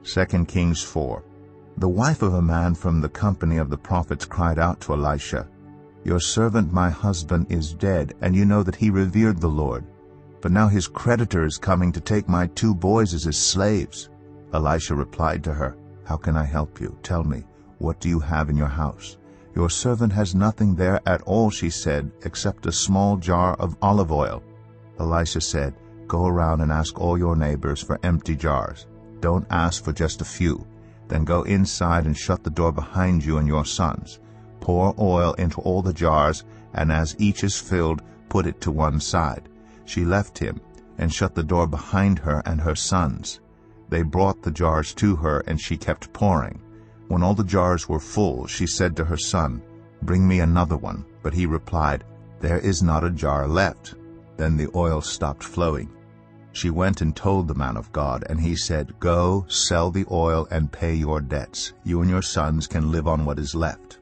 2 Kings 4. The wife of a man from the company of the prophets cried out to Elisha, "Your servant my husband is dead, and you know that he revered the Lord. But now his creditor is coming to take my 2 boys as his slaves." Elisha replied to her, "How can I help you? Tell me, what do you have in your house?" "Your servant has nothing there at all," she said, "except a small jar of olive oil." Elisha said, "Go around and ask all your neighbors for empty jars. Don't ask for just a few. Then go inside and shut the door behind you and your sons. Pour oil into all the jars, and as each is filled, put it to one side." She left him and shut the door behind her and her sons. They brought the jars to her, and she kept pouring. When all the jars were full, she said to her son, "Bring me another one." But he replied, "There is not a jar left." Then the oil stopped flowing. She went and told the man of God, and he said, "Go, sell the oil and pay your debts. You and your sons can live on what is left."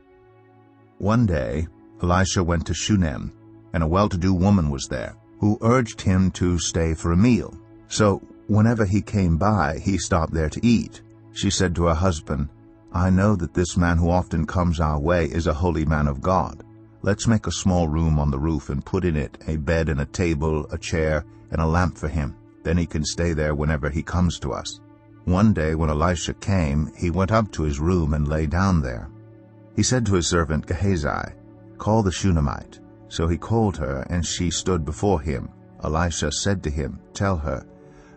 One day Elisha went to Shunem, and a well-to-do woman was there, who urged him to stay for a meal. So whenever he came by, he stopped there to eat. She said to her husband, "I know that this man who often comes our way is a holy man of God. Let's make a small room on the roof and put in it a bed and a table, a chair, and a lamp for him. Then he can stay there whenever he comes to us." One day when Elisha came, he went up to his room and lay down there. He said to his servant Gehazi, "Call the Shunammite." So he called her, and she stood before him. Elisha said to him, "Tell her,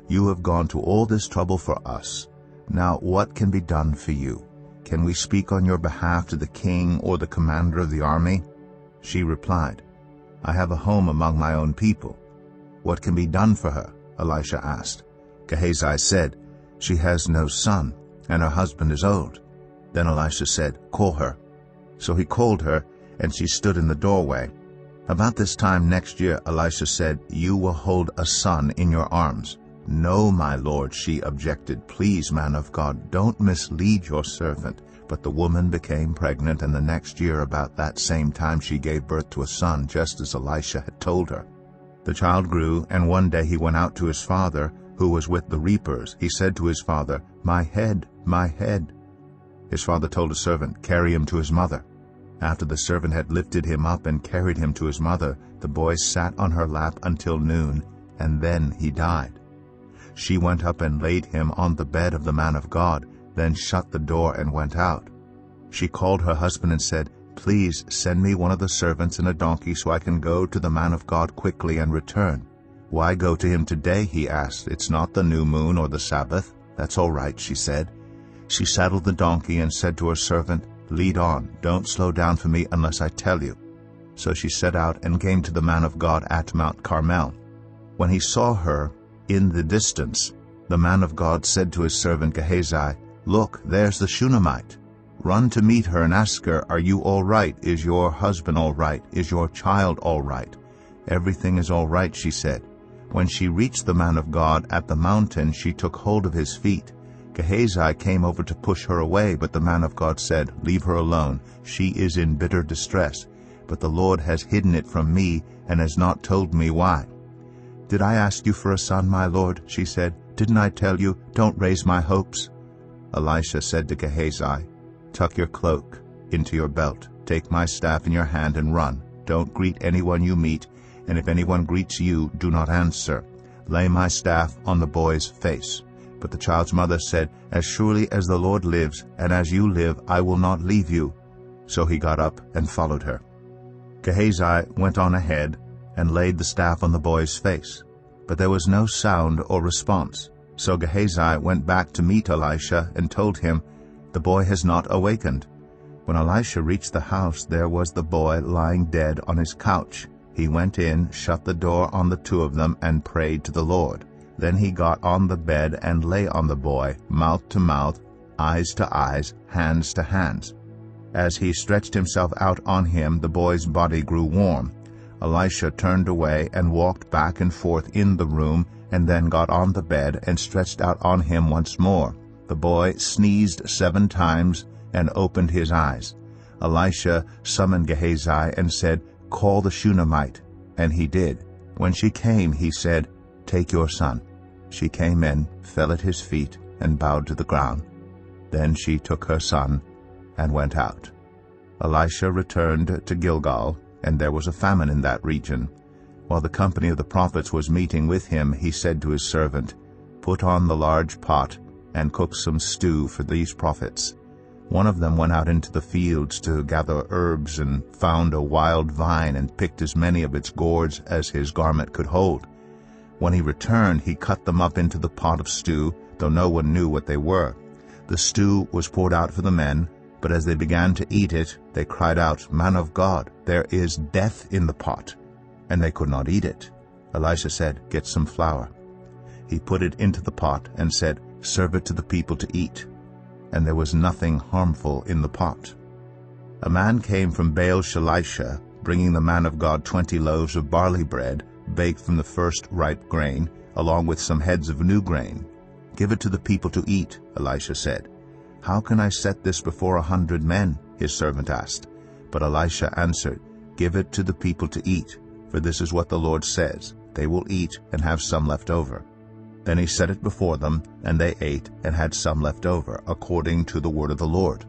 you have gone to all this trouble for us. Now what can be done for you? Can we speak on your behalf to the king or the commander of the army?" She replied, "I have a home among my own people." "What can be done for her?" Elisha asked. Gehazi said, "She has no son, and her husband is old." Then Elisha said, "Call her." So he called her, and she stood in the doorway. About this time next year Elisha said, "You will hold a son in your arms." "No, my lord," she objected. "Please, man of God, don't mislead your servant." But the woman became pregnant, and the next year about that same time she gave birth to a son, just as Elisha had told her. The child grew, and one day he went out to his father, who was with the reapers. He said to his father, "My head, my head." His father told a servant, "Carry him to his mother." After the servant had lifted him up and carried him to his mother, the boy sat on her lap until noon, and then he died. She went up and laid him on the bed of the man of God, then shut the door and went out. She called her husband and said, "Please send me one of the servants and a donkey so I can go to the man of God quickly and return." "Why go to him today?" he asked. "It's not the new moon or the Sabbath." "That's all right," she said. She saddled the donkey and said to her servant, "Lead on. Don't slow down for me unless I tell you." So she set out and came to the man of God at Mount Carmel. When he saw her in the distance, the man of God said to his servant Gehazi, "Look, there's the Shunammite. Run to meet her and ask her, 'Are you all right? Is your husband all right? Is your child all right?'" "Everything is all right," she said. When she reached the man of God at the mountain, she took hold of his feet. Gehazi came over to push her away, but the man of God said, "Leave her alone. She is in bitter distress. But the Lord has hidden it from me and has not told me why." "Did I ask you for a son, my lord?" she said. "Didn't I tell you, 'Don't raise my hopes'?" Elisha said to Gehazi, "Tuck your cloak into your belt. Take my staff in your hand and run. Don't greet anyone you meet, and if anyone greets you, do not answer. Lay my staff on the boy's face." But the child's mother said, "As surely as the Lord lives, and as you live, I will not leave you." So he got up and followed her. Gehazi went on ahead and laid the staff on the boy's face. But there was no sound or response. So Gehazi went back to meet Elisha and told him, "The boy has not awakened." When Elisha reached the house, there was the boy lying dead on his couch. He went in, shut the door on the 2 of them, and prayed to the Lord. Then he got on the bed and lay on the boy, mouth to mouth, eyes to eyes, hands to hands. As he stretched himself out on him, the boy's body grew warm. Elisha turned away and walked back and forth in the room, and then got on the bed and stretched out on him once more. The boy sneezed 7 times and opened his eyes. Elisha summoned Gehazi and said, "Call the Shunammite." And he did. When she came, he said, "Take your son." She came in, fell at his feet, and bowed to the ground. Then she took her son and went out. Elisha returned to Gilgal, and there was a famine in that region. While the company of the prophets was meeting with him, he said to his servant, "Put on the large pot and cook some stew for these prophets." One of them went out into the fields to gather herbs and found a wild vine and picked as many of its gourds as his garment could hold. When he returned, he cut them up into the pot of stew, though no one knew what they were. The stew was poured out for the men, but as they began to eat it, they cried out, "Man of God, there is death in the pot," and they could not eat it. Elisha said, "Get some flour." He put it into the pot and said, "Serve it to the people to eat." And there was nothing harmful in the pot. A man came from Baal-Shalisha, bringing the man of God 20 loaves of barley bread, baked from the first ripe grain, along with some heads of new grain. "Give it to the people to eat," Elisha said. "How can I set this before 100 men?" his servant asked. But Elisha answered, "Give it to the people to eat, for this is what the Lord says, they will eat and have some left over." Then he set it before them, and they ate and had some left over, according to the word of the Lord.